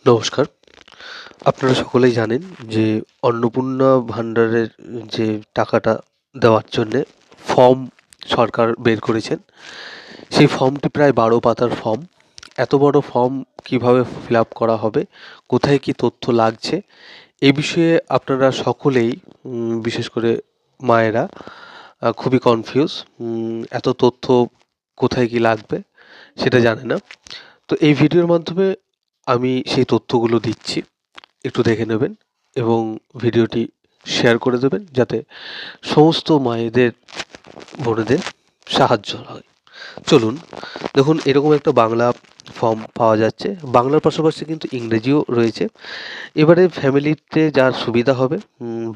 নমস্কার। আপনারা সকলেই জানেন যে অন্নপূর্ণা ভান্ডারের যে টাকাটা দেওয়ার জন্যে ফর্ম সরকার বের করেছেন। সেই ফর্মটি প্রায় ১২ পাতার ফর্ম। এত বড় ফর্ম কিভাবে ফিল আপ করা হবে, কোথায় কি তথ্য লাগছে, এ বিষয়ে আপনারা সকলেই বিশেষ করে মায়েরা খুবই কনফিউজ। এত তথ্য কোথায় কি লাগবে সেটা জানে না। তো এই ভিডিওর মাধ্যমে আমি সেই তথ্যগুলো দিচ্ছি, একটু দেখে নেবেন এবং ভিডিওটি শেয়ার করে দেবেন যাতে সমস্ত মায়েদের বোনেদের সাহায্য হয়। চলুন দেখুন, এরকম একটা বাংলা ফর্ম পাওয়া যাচ্ছে। বাংলার পাশাপাশি কিন্তু ইংরেজিও রয়েছে। এবারে ফ্যামিলিতে যার সুবিধা হবে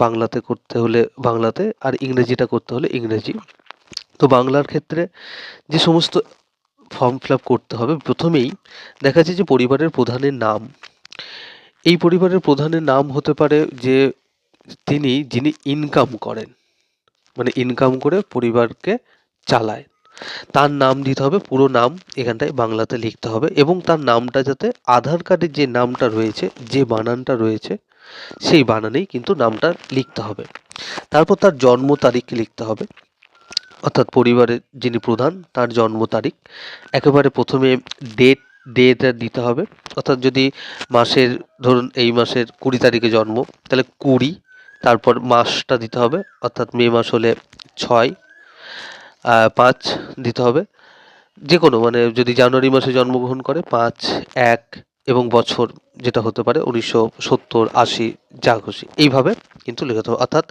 বাংলাতে করতে হলে বাংলাতে, আর ইংরেজিটা করতে হলে ইংরেজি। তো বাংলার ক্ষেত্রে যে সমস্ত ফর্ম ফিল আপ করতে হবে, প্রথমেই দেখা যাচ্ছে যে পরিবারের প্রধানের নাম। এই পরিবারের প্রধানের নাম হতে পারে যে যিনি ইনকাম করেন, মানে ইনকাম করে পরিবারকে চালায়, তার নাম দিতে হবে। পুরো নাম এখানটায় বাংলাতে লিখতে হবে এবং তার নামটা যাতে আধার কার্ডে যে নামটা রয়েছে, যে বানানটা রয়েছে, সেই বানানেই কিন্তু নামটা লিখতে হবে। তারপর তার জন্ম তারিখ লিখতে হবে, অর্থাৎ পরিবারের যিনি প্রধান তার জন্ম তারিখ। একেবারে প্রথমে ডেটা দিতে হবে, অর্থাৎ যদি মাসের, ধরুন এই মাসের ২০ তারিখে জন্ম, তাহলে ২০। তারপর মাসটা দিতে হবে, অর্থাৎ মে মাস হলে ৬, ৫ দিতে হবে। যে কোনো, মানে যদি জানুয়ারি মাসে জন্মগ্রহণ করে ৫/১, এবং বছর যেটা হতে পারে ১৯৭০, ৮০, যা খুশি এইভাবে কিন্তু লেখাতে হবে। অর্থাৎ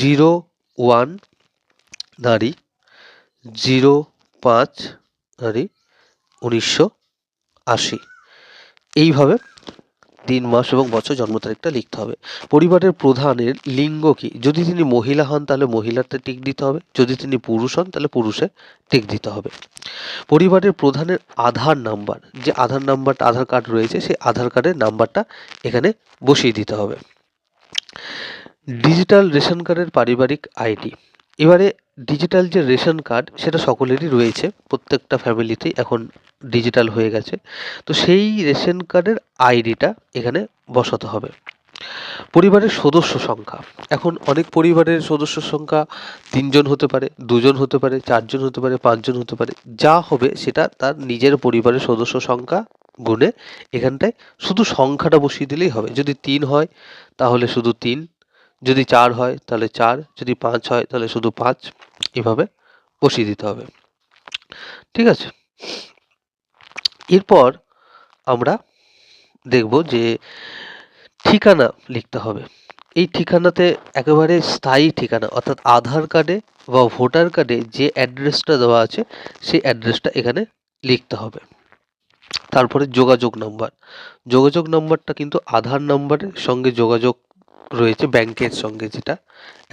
০১ নারী, ০৫ নারী, ১৯৮০, এইভাবে দিন, মাস এবং বছর, জন্ম তারিখটা লিখতে হবে। পরিবারের প্রধানের লিঙ্গ কি? যদি তিনি মহিলা হন তাহলে মহিলাতে টিক দিতে হবে, যদি তিনি পুরুষ হন তাহলে পুরুষে টিক দিতে হবে। পরিবারের প্রধানের আধার নাম্বার, যে আধার নাম্বারটা, আধার কার্ড রয়েছে, সেই আধার কার্ডের নাম্বারটা এখানে বসিয়ে দিতে হবে। ডিজিটাল রেশন কার্ডের পারিবারিক আইডি। এবারে ডিজিটাল যে রেশন কার্ড সেটা সকলেরই রয়েছে, প্রত্যেকটা ফ্যামিলিতেই এখন ডিজিটাল হয়ে গেছে। তো সেই রেশন কার্ডের আইডিটা এখানে বসাতে হবে। পরিবারের সদস্য সংখ্যা, এখন অনেক পরিবারের সদস্য সংখ্যা ৩ জন হতে পারে, ২ জন হতে পারে, ৪ জন হতে পারে, ৫ জন হতে পারে। যা হবে সেটা তার নিজের পরিবারের সদস্য সংখ্যা গুণে এখানটায় শুধু সংখ্যাটা বসিয়ে দিলেই হবে। যদি ৩ হয় তাহলে শুধু ৩, যদি ৪ হয় তাহলে ৪, যদি ৫ হয় তাহলে শুধু ৫, এভাবে বসিয়ে দিতে হবে। ঠিক আছে? এরপর আমরা দেখব যে ঠিকানা লিখতে হবে। এই ঠিকানাতে একেবারে স্থায়ী ঠিকানা, অর্থাৎ আধার কার্ডে বা ভোটার কার্ডে যে অ্যাড্রেসটা দেওয়া আছে সেই অ্যাড্রেসটা এখানে লিখতে হবে। তারপরে যোগাযোগ নাম্বার। যোগাযোগ নাম্বারটা কিন্তু আধার নাম্বারের সঙ্গে যোগাযোগ রয়েছে, ব্যাংকের সঙ্গে, যেটা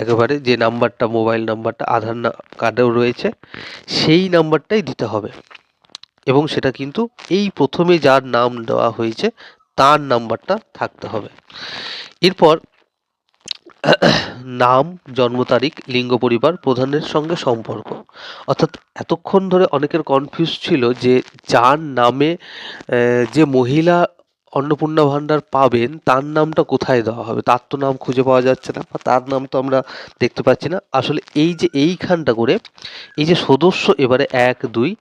একেবারে যে নাম্বারটা, মোবাইল নাম্বারটা আধার কার্ডেও রয়েছে, সেই নাম্বারটাই দিতে হবে। এবং সেটা কিন্তু এই প্রথমে যার নাম দেওয়া হয়েছে তার নাম্বারটা থাকতে হবে। এরপর নাম, জন্ম তারিখ, লিঙ্গ, পরিবার প্রধানের সঙ্গে সম্পর্ক। অর্থাৎ এতক্ষণ ধরে অনেকের কনফিউজ ছিল যে যার নামে যে মহিলা অন্নপূর্ণা ভাণ্ডার পাবেন তার নামটা কোথায় দেওয়া হবে, তার তো নাম খুঁজে পাওয়া যাচ্ছে না, বা তার নাম তো আমরা দেখতে পাচ্ছি না। আসলে এই যে এইখানটা করে, এই যে সদস্য এবারে ১, ২,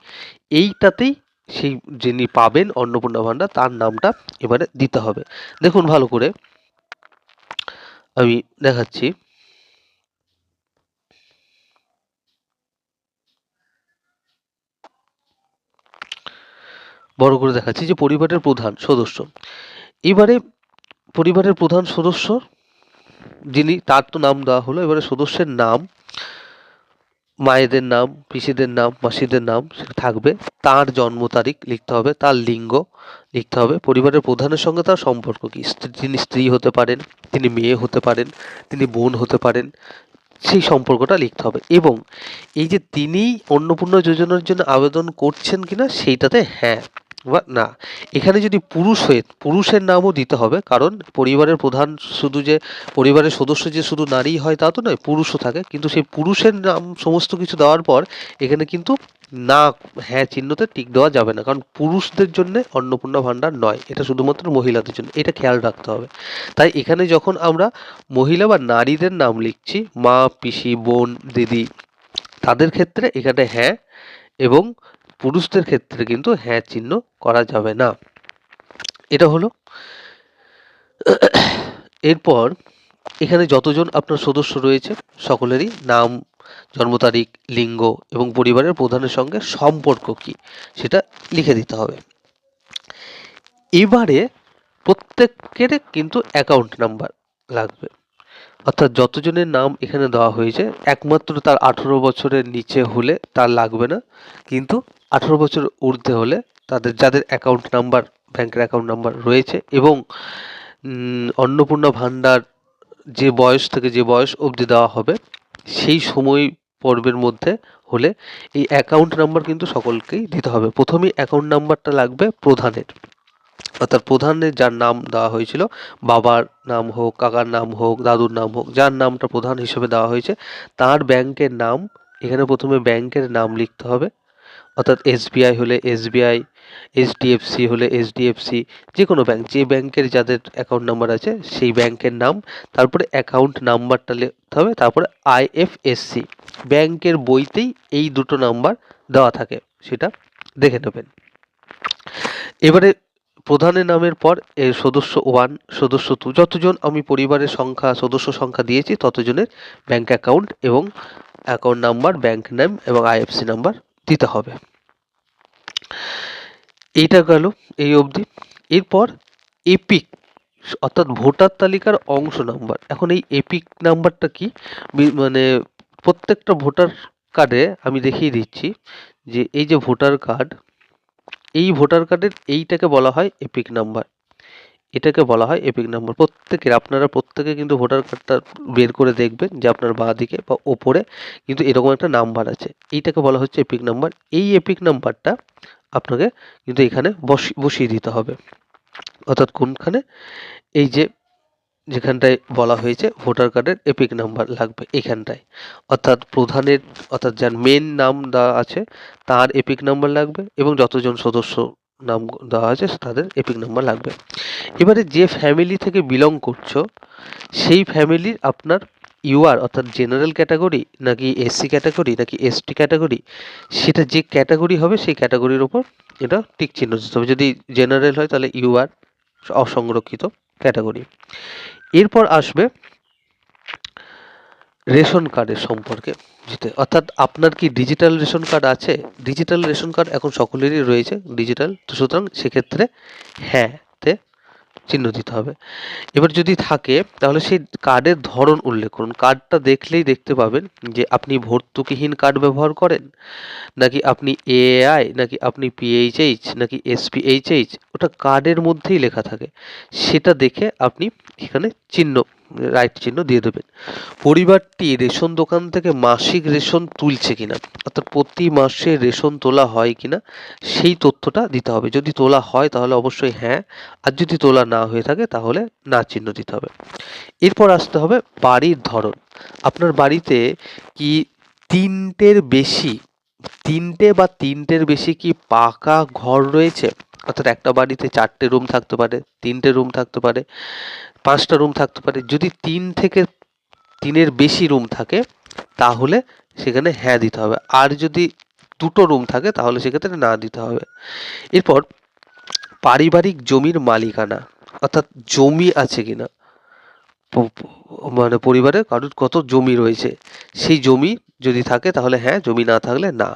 এইটাতেই সেই যিনি পাবেন অন্নপূর্ণা ভাণ্ডার তার নামটা এবারে দিতে হবে। দেখুন ভালো করে আমি দেখাচ্ছি। বড় করে দেখাচ্ছি যে পরিবারের প্রধান সদস্য। এবারে পরিবারের প্রধান সদস্য যিনি, তার তো নাম দেওয়া হলো। এবারে সদস্যের নাম, মায়েদের নাম, পিসিদের নাম, মাসিদের নাম সেটা থাকবে। তার জন্ম তারিখ লিখতে হবে, তার লিঙ্গ লিখতে হবে, পরিবারের প্রধানের সঙ্গে তার সম্পর্ক কি, তিনি স্ত্রী হতে পারেন, তিনি মেয়ে হতে পারেন, তিনি বোন হতে পারেন, সেই সম্পর্কটা লিখতে হবে। এবং এই যে তিনি অন্নপূর্ণা যোজনার জন্য আবেদন করছেন কিনা সেইটাতে হ্যাঁ বা না। এখানে যদি পুরুষ হয়ে পুরুষের নামও দিতে হবে, কারণ পরিবারের প্রধান শুধু যে পরিবারের সদস্য যে শুধু নারী হয় তা তো নয়, পুরুষও থাকে। কিন্তু সেই পুরুষের নাম সমস্ত কিছু দেওয়ার পর এখানে কিন্তু না, হ্যাঁ চিহ্নতে টিক দেওয়া যাবে না, কারণ পুরুষদের জন্য অন্নপূর্ণা ভাণ্ডার নয়, এটা শুধুমাত্র মহিলাদের জন্য, এটা খেয়াল রাখতে হবে। তাই এখানে যখন আমরা মহিলা বা নারীদের নাম লিখছি, মা, পিসি, বোন, দিদি, তাদের ক্ষেত্রে এখানে হ্যাঁ, এবং পুরুষদের ক্ষেত্রে কিন্তু হ্যাঁ চিহ্ন করা যাবে না। এটা হলো। এরপর এখানে যতজন আপনার সদস্য রয়েছে সকলেরই নাম, জন্ম তারিখ, লিঙ্গ এবং পরিবারের প্রধানের সঙ্গে সম্পর্ক কি সেটা লিখে দিতে হবে। এবারে প্রত্যেকের কিন্তু অ্যাকাউন্ট নাম্বার লাগবে, অর্থাৎ যতজনের নাম এখানে দেওয়া হয়েছে একমাত্র তার 18 বছরের নিচে হলে তার লাগবে না, কিন্তু 18 বছর ঊর্ধ্বে হলে তাদের যাদের অ্যাকাউন্ট নাম্বার, ব্যাংকের অ্যাকাউন্ট নাম্বার রয়েছে এবং অন্নপূর্ণা ভাণ্ডার যে বয়স থেকে যে বয়স অবধি দেওয়া হবে সেই সময় পর্বের মধ্যে হলে এই অ্যাকাউন্ট নাম্বার কিন্তু সকলকেই দিতে হবে। প্রথমেই অ্যাকাউন্ট নাম্বারটা লাগবে প্রধানের, অর্থাৎ প্রধানের যার নাম দেওয়া হয়েছিল, বাবার নাম হোক, কাকার নাম হোক, দাদুর নাম হোক, যার নামটা প্রধান হিসেবে দেওয়া হয়েছে তার ব্যাংকের নাম। এখানে প্রথমে ব্যাংকের নাম লিখতে হবে, অর্থাৎ এসবিআই হলে এসবিআই, এইচডিএফসি হলে এইচডিএফসি, যে কোনো ব্যাংক, যে ব্যাংকের যাদের অ্যাকাউন্ট নাম্বার আছে সেই ব্যাংকের নাম, তারপরে অ্যাকাউন্ট নাম্বারটা লিখতে হবে, তারপরে আইএফএসসি। ব্যাংকের বইতেই এই দুটো নাম্বার দেওয়া থাকে, সেটা দেখে নেবেন। এবারে প্রধানের নামের পর এর সদস্য 1, সদস্য 2, যতজন আমি পরিবারের সংখ্যা, সদস্য সংখ্যা দিয়েছি ততজনের ব্যাংক অ্যাকাউন্ট এবং অ্যাকাউন্ট নাম্বার, ব্যাংক নেম এবং আইএফএসসি নাম্বার দিতে হবে। এইটা গেল এই অবধি। এরপর এপিক, অর্থাৎ ভোটার তালিকার অংশ নাম্বার। এখন এই এপিক নাম্বারটা কি, মানে প্রত্যেকটা ভোটার কার্ডে আমি দেখিয়ে দিচ্ছি যে এই যে ভোটার কার্ড, এই ভোটার কার্ডের এইটাকে বলা হয় এপিক নাম্বার, এটাকে বলা হয় এপিক নাম্বার। প্রত্যেকের, আপনারা প্রত্যেকে কিন্তু ভোটার কার্ডটা বের করে দেখবেন যে আপনার বাঁ দিকে বা ওপরে কিন্তু এরকম একটা নাম্বার আছে, এইটাকে বলা হচ্ছে এপিক নাম্বার। এই এপিক নাম্বারটা আপনাকে কিন্তু এখানে বসিয়ে দিতে হবে, অর্থাৎ কোনখানে, এই যে যেখানটায় বলা হয়েছে ভোটার কার্ডের এপিক নাম্বার লাগবে এখানটায়, অর্থাৎ প্রধানের, অর্থাৎ যার মেন নাম দেওয়া আছে তার এপিক নাম্বার লাগবে এবং যতজন সদস্য নাম দেওয়া আছে তাদের এপিক নাম্বার লাগবে। এবারে যে ফ্যামিলি থেকে বিলং করছো সেই ফ্যামিলির আপনার ইউআর, অর্থাৎ জেনারেল ক্যাটাগরি নাকি এসসি ক্যাটাগরি নাকি এসটি ক্যাটাগরি, সেটা যে ক্যাটাগরি হবে সেই ক্যাটাগরির ওপর এটা টিক চিহ্ন দিতে হবে। যদি জেনারেল হয় তাহলে ইউআর, অসংরক্ষিত ক্যাটাগরি। এরপর আসবে রেশন কার্ডের সম্পর্কে যেতে, অর্থাৎ আপনার কি ডিজিটাল রেশন কার্ড আছে? ডিজিটাল রেশন কার্ড এখন সকলেরই রয়েছে ডিজিটাল, তো সুতরাং সেক্ষেত্রে হ্যাঁ তে চিহ্ন দিতে হবে। এবার যদি থাকে তাহলে সেই কার্ডের ধরন উল্লেখ করুন। কার্ডটা দেখলেই দেখতে পাবেন যে আপনি ভর্তুকিহীন কার্ড ব্যবহার করেন, নাকি আপনি এআই, নাকি আপনি পিএইচএইচ, নাকি এসপিএইচএইচ, ওটা কার্ডের মধ্যেই লেখা থাকে। সেটা দেখে আপনি এখানে চিহ্ন, রাইট চিহ্ন দিয়ে দেবেন। পরিবারটি রেশন দোকান থেকে মাসিক রেশন তুলছে কিনা, অর্থাৎ প্রতি মাসে রেশন তোলা হয় কিনা সেই তথ্যটা দিতে হবে। যদি তোলা হয় তাহলে অবশ্যই হ্যাঁ, আর যদি তোলা না হয়ে থাকে তাহলে না চিহ্ন দিতে হবে। এরপর আসতে হবে বাড়ির ধরন। আপনার বাড়িতে কি তিনটে বা তিনটের বেশি কি পাকা ঘর রয়েছে? অর্থাৎ একটা বাড়িতে 4টে রুম থাকতে পারে, 3টে রুম থাকতে পারে, 5টা রুম থাকতে পারে। যদি 3 থেকে 3-এর বেশি রুম থাকে তাহলে সেখানে হ্যাঁ দিতে হবে, আর যদি 2টো রুম থাকে তাহলে সেক্ষেত্রে না দিতে হবে। এরপর পারিবারিক জমির মালিকানা, অর্থাৎ জমি আছে কিনা, মানে পরিবারে কারোর কত জমি রয়েছে, সেই জমি যদি থাকে তাহলে হ্যাঁ, জমি না থাকলে না।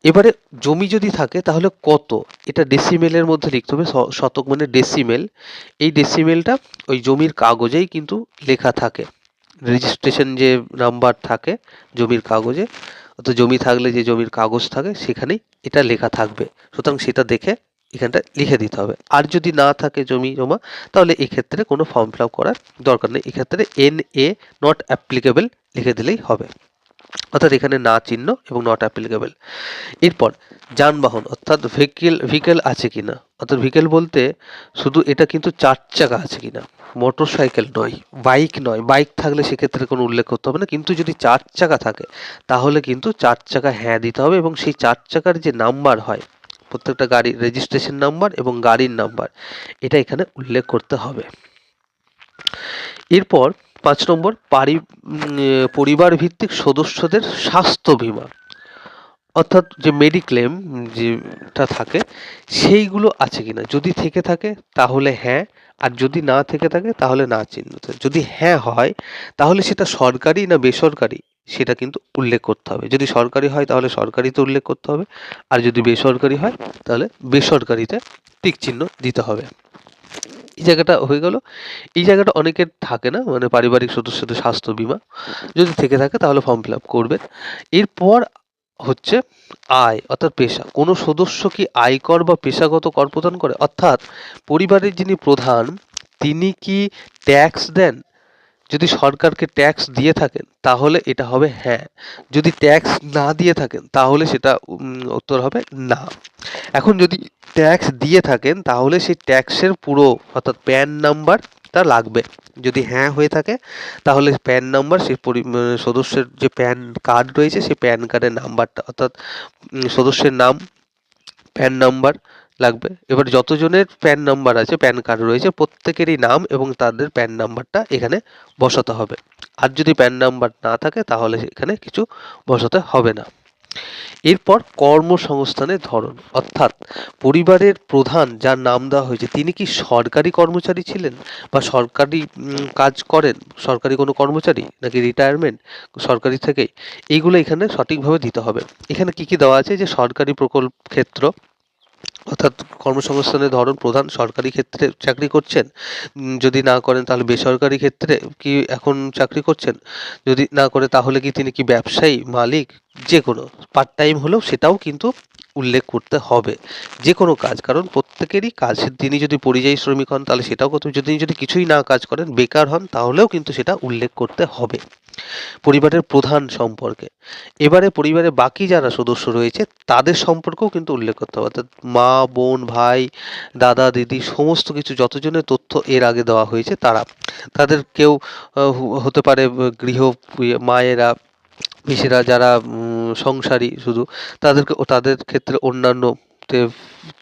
এবারে জমি যদি থাকে তাহলে কত, এটা ডেসিমেলের মধ্যে লিখতে হবে। শতক মানে ডেসিমেল, এই ডেসিমেলটা ওই জমির কাগজেই কিন্তু লেখা থাকে, রেজিস্ট্রেশন যে নাম্বার থাকে জমির কাগজে, অর্থাৎ জমি থাকলে যে জমির কাগজ থাকে সেখানেই এটা লেখা থাকবে, সুতরাং সেটা দেখে এখানটা লিখে দিতে হবে। আর যদি না থাকে জমি জমা তাহলে এক্ষেত্রে কোনো ফর্ম ফিল আপ করার দরকার নেই, এক্ষেত্রে NA নট অ্যাপ্লিকেবল লিখে দিলেই হবে। অর্থাৎ এখানে না চিহ্ন এবং নট অ্যাপ্লিকেবল। এরপর যানবাহন অর্থাৎ ভেহিকেল আছে কিনা, অর্থাৎ ভেহিকেল বলতে শুধু এটা কিন্তু 4 চাকা আছে কিনা, মোটর সাইকেল নয়, বাইক নয়। বাইক থাকলে সেক্ষেত্রে কোনো উল্লেখ করতে হবে না, কিন্তু যদি 4 চাকা থাকে তাহলে কিন্তু 4 চাকা হ্যাঁ দিতে হবে, এবং সেই 4 চাকার যে নাম্বার হয়, প্রত্যেকটা গাড়ির রেজিস্ট্রেশন নাম্বার এবং গাড়ির নাম্বার, এটা এখানে উল্লেখ করতে হবে। এরপর 5 নম্বর পরিবার ভিত্তিক সদস্যদের স্বাস্থ্য বীমা, অর্থাৎ যে মেডিক্লেম যেটা থাকে সেইগুলো আছে কিনা। যদি থেকে থাকে তাহলে হ্যাঁ, আর যদি না থেকে থাকে তাহলে না চিহ্ন। যদি হ্যাঁ হয় তাহলে সেটা সরকারি না বেসরকারি সেটা কিন্তু উল্লেখ করতে হবে। যদি সরকারি হয় তাহলে সরকারিতে উল্লেখ করতে হবে, আর যদি বেসরকারি হয় তাহলে বেসরকারিতে টিক চিহ্ন দিতে হবে। এই জায়গাটা হয়ে গেল। এই জায়গাটা অনেকের থাকে না, মানে পারিবারিক সদস্যদের স্বাস্থ্য বীমা যদি থেকে থাকে তাহলে ফর্ম ফিল আপ করবেন। এরপর হচ্ছে আয় অর্থাৎ পেশা। কোনো সদস্য কি আয়কর বা পেশাগত কর প্রদান করে, অর্থাৎ পরিবারের যিনি প্রধান তিনি কি ট্যাক্স দেন। যদি সরকারকে ট্যাক্স দিয়ে থাকেন তাহলে এটা হবে হ্যাঁ, যদি ট্যাক্স না দিয়ে থাকেন তাহলে সেটা উত্তর হবে না। এখন যদি ট্যাক্স দিয়ে থাকেন তাহলে সেই ট্যাক্সের পুরো অর্থাৎ প্যান নাম্বারটা লাগবে। যদি হ্যাঁ হয়ে থাকে তাহলে প্যান নাম্বার, সেই সদস্যের যে প্যান কার্ড রয়েছে সেই প্যান কার্ডের নাম্বারটা, অর্থাৎ সদস্যের নাম, প্যান নাম্বার লাগবে। এবার যতজনের প্যান নাম্বার আছে, প্যান কার্ড রয়েছে, প্রত্যেকেরই নাম এবং তাদের প্যান নাম্বারটা এখানে বসাতে হবে। আর যদি প্যান নাম্বার না থাকে তাহলে এখানে কিছু বসাতে হবে না। এরপর কর্মসংস্থানের ধরন, অর্থাৎ পরিবারের প্রধান যার নাম দেওয়া হয়েছে তিনি কি সরকারি কর্মচারী ছিলেন বা সরকারি কাজ করেন, সরকারি কোনো কর্মচারী, নাকি রিটায়ারমেন্ট সরকারি থেকেই, এইগুলো এখানে সঠিকভাবে দিতে হবে। এখানে কি কি দেওয়া আছে, যে সরকারি প্রকল্প ক্ষেত্র, অর্থাৎ কর্মসংস্থানের ধরন প্রধান সরকারি ক্ষেত্রে চাকরি করছেন, যদি না করেন তাহলে বেসরকারি ক্ষেত্রে কি এখন চাকরি করছেন, যদি না করে তাহলে কি তিনি কি ব্যবসায়ী, মালিক, যে কোনো পার্ট টাইম হলেও সেটাও কিন্তু উল্লেখ করতে হবে। যে কোনো কাজ, কারণ প্রত্যেকেরই কাজ। তিনি যদি পরিযায়ী শ্রমিক হন তাহলে সেটাও করতে হবে, যদি কিছুই না কাজ করেন, বেকার হন, তাহলেও কিন্তু সেটা উল্লেখ করতে হবে পরিবারের প্রধান সম্পর্কে। এবারে পরিবারের বাকি যারা সদস্য রয়েছে তাদের সম্পর্কেও কিন্তু উল্লেখ করতে হবে, অর্থাৎ মা, বোন, ভাই, দাদা, দিদি, সমস্ত কিছু যতজনের তথ্য এর আগে দেওয়া হয়েছে তাদের কেউ হতে পারে গৃহ মায়েরা, পিসিরা, যারা সংসারী শুধু, তাদের ক্ষেত্রে অন্যান্য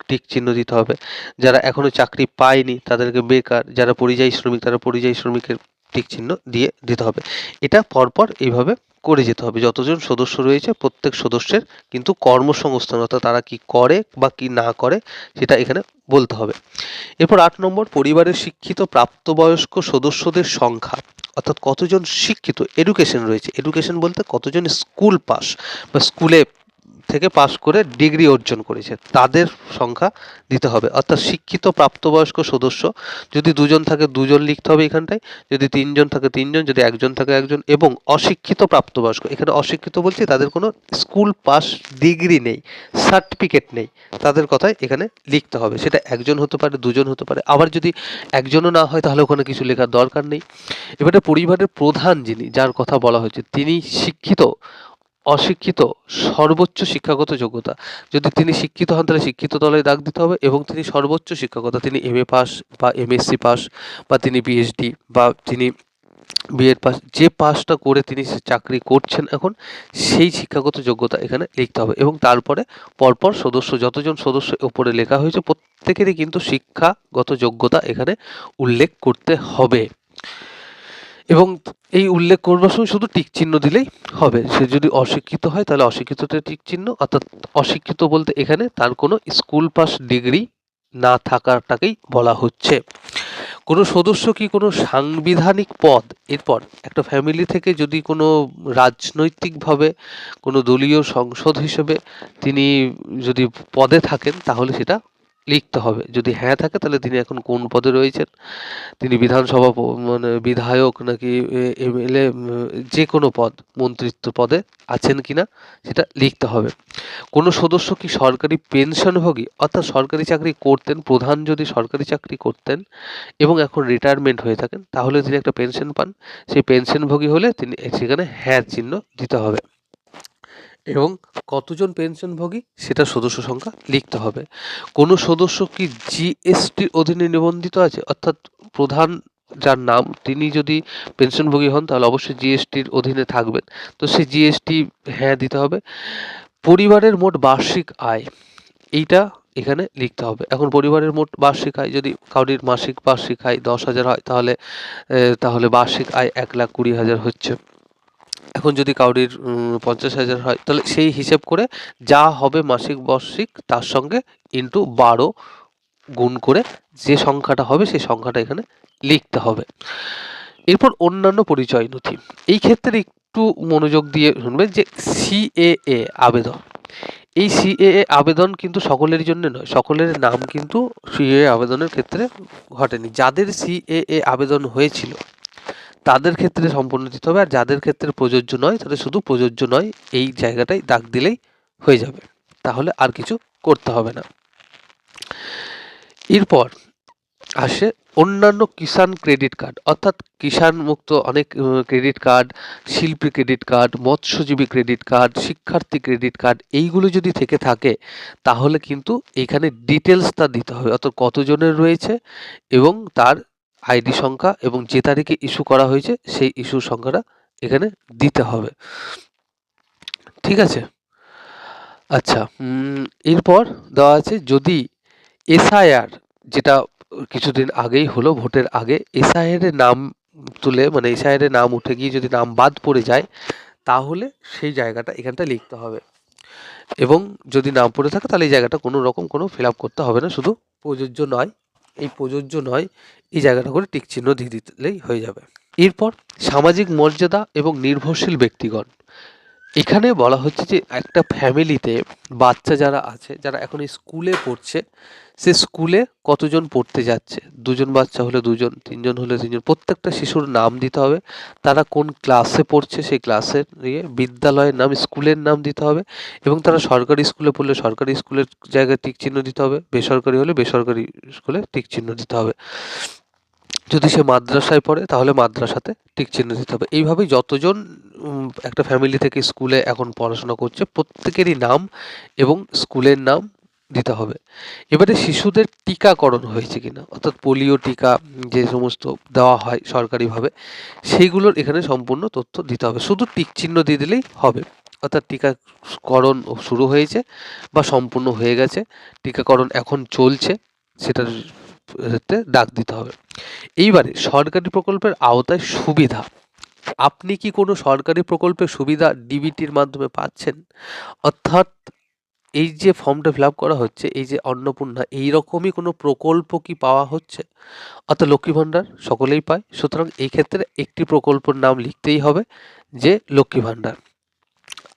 টিক চিহ্ন দিতে হবে। যারা এখনো চাকরি পায়নি তাদেরকে বেকার, যারা পরিযায়ী শ্রমিক তারা পরিযায়ী শ্রমিকের টিক চিহ্ন দিয়ে দিতে হবে। এটা পরপর এইভাবে করে যেতে হবে। যতজন সদস্য রয়েছে প্রত্যেক সদস্যের কিন্তু কর্মসংস্থান, অর্থাৎ তারা কি করে বা কি না করে সেটা এখানে বলতে হবে। এরপর 8 নম্বর পরিবারের শিক্ষিত প্রাপ্তবয়স্ক সদস্যদের সংখ্যা, অর্থাৎ কতজন শিক্ষিত এডুকেশন রয়েছে। এডুকেশন বলতে কতজন স্কুল পাস বা স্কুলে থেকে পাস করে ডিগ্রি অর্জন করেছে তাদের সংখ্যা দিতে হবে। অর্থাৎ শিক্ষিত প্রাপ্তবয়স্ক সদস্য যদি দুজন থাকে দুজন লিখতে হবে এখানটায়, যদি তিনজন থাকে তিনজন, যদি একজন থাকে একজন। এবং অশিক্ষিত প্রাপ্তবয়স্ক, এখানে অশিক্ষিত বলছি তাদের কোনো স্কুল পাস ডিগ্রি নেই, সার্টিফিকেট নেই, তাদের কথাই এখানে লিখতে হবে। সেটা একজন হতে পারে, দুজন হতে পারে, আবার যদি একজনও না হয় তাহলে ওখানে কিছু লেখার দরকার নেই। এবারে পরিবারের প্রধান যিনি, যার কথা বলা হয়েছে, তিনি শিক্ষিত, অশিক্ষিত, সর্বোচ্চ শিক্ষাগত যোগ্যতা। যদি তিনি শিক্ষিত হন তাহলে শিক্ষিত তলায় দাগ দিতে হবে, এবং তিনি সর্বোচ্চ শিক্ষাগত, তিনি এমএ পাস বা এমএসসি পাস বা তিনি পিএইচডি বা তিনি বিএড পাস, যে পাসটা করে তিনি চাকরি করছেন এখন, সেই শিক্ষাগত যোগ্যতা এখানে লিখতে হবে। এবং তারপরে পরপর সদস্য, যতজন সদস্য ওপরে লেখা হয়েছে প্রত্যেকেরই কিন্তু শিক্ষাগত যোগ্যতা এখানে উল্লেখ করতে হবে। এবং এই উল্লেখ করবার সময় শুধু টিক চিহ্ন দিলেই হবে। সে যদি অশিক্ষিত হয় তাহলে অশিক্ষিততে টিক চিহ্ন, অর্থাৎ অশিক্ষিত বলতে এখানে তার কোনো স্কুল পাস ডিগ্রি না থাকাটাকেই বলা হচ্ছে। কোনো সদস্য কি কোনো সাংবিধানিক পদ, এরপর একটা ফ্যামিলি থেকে যদি কোনো রাজনৈতিকভাবে কোনো দলীয় সংসদ হিসেবে তিনি যদি পদে থাকেন তাহলে সেটা লিখতে হবে। যদি হ্যাঁ থাকে তাহলে তিনি এখন কোন পদে রয়েছেন, তিনি বিধানসভা মানে বিধায়ক নাকি এমএলএ, যে কোনো পদ, মন্ত্রিত্ব পদে আছেন কিনা সেটা লিখতে হবে। কোনো সদস্য কি সরকারি পেনশনভোগী, অর্থাৎ সরকারি চাকরি করতেন, প্রধান যদি সরকারি চাকরি করতেন এবং এখন রিটায়ারমেন্ট হয়ে থাকেন তাহলে তিনি একটা পেনশন পান, সেই পেনশনভোগী হলে তিনি সেখানে হ্যাঁ চিহ্ন দিতে হবে। এবং কতজন পেনশনভোগী সেটা সদস্য সংখ্যা লিখতে হবে। কোনো সদস্য কি জিএসটির অধীনে নিবন্ধিত আছে, অর্থাৎ প্রধান যার নাম তিনি যদি পেনশনভোগী হন তাহলে অবশ্যই জিএসটির অধীনে থাকবেন, তো সেই জিএসটি হ্যাঁ দিতে হবে। পরিবারের মোট বার্ষিক আয় এইটা এখানে লিখতে হবে। এখন পরিবারের মোট বার্ষিক আয় যদি কারোর মাসিক বার্ষিক আয় 10,000 হয় তাহলে বার্ষিক আয় 1,20,000 হচ্ছে। এখন যদি কারোর 50,000 হয় তাহলে সেই হিসেব করে যা হবে মাসিক বার্ষিক তার সঙ্গে ইন্টু 12 গুণ করে যে সংখ্যাটা হবে সেই সংখ্যাটা এখানে লিখতে হবে। এরপর অন্যান্য পরিচয় নথি, এই ক্ষেত্রে একটু মনোযোগ দিয়ে শুনবেন যে সিএএ আবেদন, এই সিএএ আবেদন কিন্তু সকলের জন্য নয়, সকলের নাম কিন্তু সিএএ আবেদনের ক্ষেত্রে ঘটেনি। যাদের সিএএ আবেদন হয়েছিল তাদের ক্ষেত্রে সম্পূর্ণ দিতে হবে, আর যাদের ক্ষেত্রে প্রযোজ্য নয় তাদের শুধু প্রযোজ্য নয় এই জায়গাটায় দাগ দিলেই হয়ে যাবে, তাহলে আর কিছু করতে হবে না। এরপর আসে অন্যান্য কিষাণ ক্রেডিট কার্ড, অর্থাৎ কিষাণ মুক্ত অনেক ক্রেডিট কার্ড, শিল্পী ক্রেডিট কার্ড, মৎস্যজীবী ক্রেডিট কার্ড, শিক্ষার্থী ক্রেডিট কার্ড, এইগুলো যদি থেকে থাকে তাহলে কিন্তু এখানে ডিটেলসটা দিতে হবে, অর্থাৎ কতজনের রয়েছে এবং তার আইডি সংখ্যা এবং যে তারিখে ইস্যু করা হয়েছে সেই ইস্যুর সংখ্যাটা এখানে দিতে হবে। ঠিক আছে। আচ্ছা, এরপর দেওয়া আছে যদি এসআইআর, যেটা কিছুদিন আগেই হলো ভোটের আগে, এসআইআর এর নাম তুলে মানে এসআইআর এর নাম উঠে গিয়ে যদি নাম বাদ পড়ে যায় তাহলে সেই জায়গাটা এখানটা লিখতে হবে, এবং যদি নাম পড়ে থাকে তাহলে এই জায়গাটা কোনো রকম কোনো ফিল আপ করতে হবে না, শুধু প্রযোজ্য নয় এই প্রযোজ্য নয় এই জায়গাটা করে টিক চিহ্ন দিয়ে দিলেই হয়ে যাবে। এরপর সামাজিক মর্যাদা এবং নির্ভরশীল ব্যক্তিগণ, এখানে বলা হচ্ছে যে একটা ফ্যামিলিতে বাচ্চা যারা আছে, যারা এখন স্কুলে পড়ছে, সে স্কুলে কতজন পড়তে যাচ্ছে, 2জন বাচ্চা হলে 2জন, 3জন হলে 3জন, প্রত্যেকটা শিশুর নাম দিতে হবে, তারা কোন ক্লাসে পড়ছে সেই ক্লাসের বিদ্যালয়ের নাম, স্কুলের নাম দিতে হবে, এবং তারা সরকারি স্কুলে পড়লে সরকারি স্কুলের জায়গায় টিক চিহ্ন দিতে হবে, বেসরকারি হলে বেসরকারি স্কুলে টিক চিহ্ন দিতে হবে, যদি সে মাদ্রাসায় পড়ে তাহলে মাদ্রাসাতে টিক চিহ্ন দিতে হবে। এইভাবেই যতজন একটা ফ্যামিলি থেকে স্কুলে এখন পড়াশোনা করছে প্রত্যেকেরই নাম এবং স্কুলের নাম দিতে হবে। এবারে শিশুদের টিকাকরণ হয়েছে কিনা, অর্থাৎ পোলিও টিকা যে সমস্ত দেওয়া হয় সরকারিভাবে সেইগুলোর এখানে সম্পূর্ণ তথ্য দিতে হবে, শুধু টিক চিহ্ন দিয়ে দিলেই হবে, অর্থাৎ টিকাকরণ শুরু হয়েছে বা সম্পূর্ণ হয়ে গেছে, টিকাকরণ এখন চলছে সেটার দাগ দিতে হবে। এইবারে সরকারি প্রকল্পের আওতায় সুবিধা, আপনি কি কোনো সরকারি প্রকল্পের সুবিধা ডিবিটির মাধ্যমে পাচ্ছেন, অর্থাৎ এই যে ফর্মটা ফিল আপ করা হচ্ছে, এই যে অন্নপূর্ণা, এইরকমই কোনো প্রকল্প কি পাওয়া হচ্ছে, অর্থাৎ লক্ষ্মী ভাণ্ডার সকলেই পায়, সুতরাং এই ক্ষেত্রে একটি প্রকল্পের নাম লিখতেই হবে যে লক্ষ্মী ভাণ্ডার।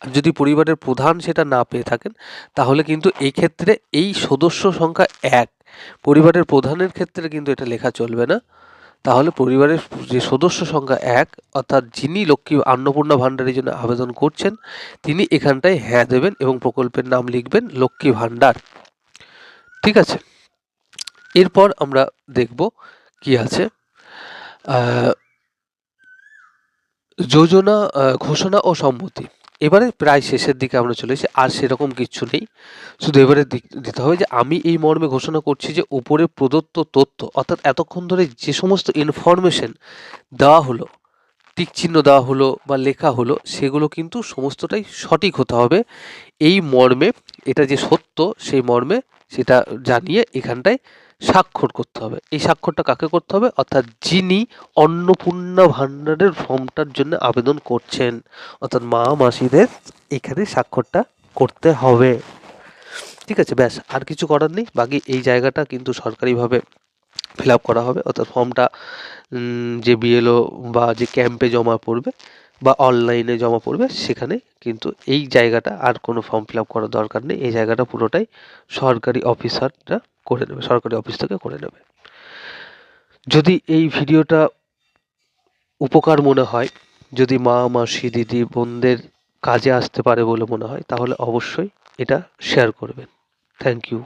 আর যদি পরিবারের প্রধান সেটা না পেয়ে থাকেন তাহলে কিন্তু এই ক্ষেত্রে এই সদস্য সংখ্যা 1, পরিবারের প্রধানের ক্ষেত্রে কিন্তু এটা লেখা চলবে না, তাহলে পরিবারের যে সদস্য সংখ্যা 1 অর্থাৎ যিনি লক্ষ্মী অন্নপূর্ণা ভাণ্ডারের জন্য আবেদন করছেন তিনি এখানটায় হ্যাঁ দেবেন এবং প্রকল্পের নাম লিখবেন লক্ষ্মী ভাণ্ডার। ঠিক আছে। এরপর আমরা দেখব কি আছে, যোজনা ঘোষণা ও সম্মতি। এবারে প্রায় শেষের দিকে আমরা চলে এসেছি, আর সেরকম কিচ্ছু নেই, শুধু এবারে দিতে হবে যে আমি এই মর্মে ঘোষণা করছি যে উপরে প্রদত্ত তথ্য, অর্থাৎ এতক্ষণ ধরে যে সমস্ত ইনফরমেশন দেওয়া হলো, টিক চিহ্ন দেওয়া হলো বা লেখা হলো, সেগুলো কিন্তু সমস্তটাই সঠিক হতে হবে এই মর্মে, এটা যে সত্য সেই মর্মে সেটা জানিয়ে এখানটায় স্বাক্ষর করতে হবে। এই স্বাক্ষরটা কাকে করতে হবে, অর্থাৎ যিনি অন্নপূর্ণা ভাণ্ডারের ফর্মটার জন্য আবেদন করছেন, অর্থাৎ মা মাসিদের এখানে স্বাক্ষরটা করতে হবে। ঠিক আছে, ব্যাস, আর কিছু করার নেই। বাকি এই জায়গাটা কিন্তু সরকারিভাবে ফিল আপ করা হবে, অর্থাৎ ফর্মটা যে বিএলও বা যে ক্যাম্পে জমা পড়বে বা অনলাইনে জমা পড়বে সেখানে কিন্তু এই জায়গাটা আর কোনো ফর্ম ফিল আপ করার দরকার নেই, এই জায়গাটা পুরোটাই সরকারি অফিসাররা করে নেবে, সরকারি অফিস থেকে করে নেবে। যদি এই ভিডিওটা উপকার মনে হয়, যদি মা মাসি দিদি বোনদের কাজে আসতে পারে বলে মনে হয় তাহলে অবশ্যই এটা শেয়ার করবেন। Thank you.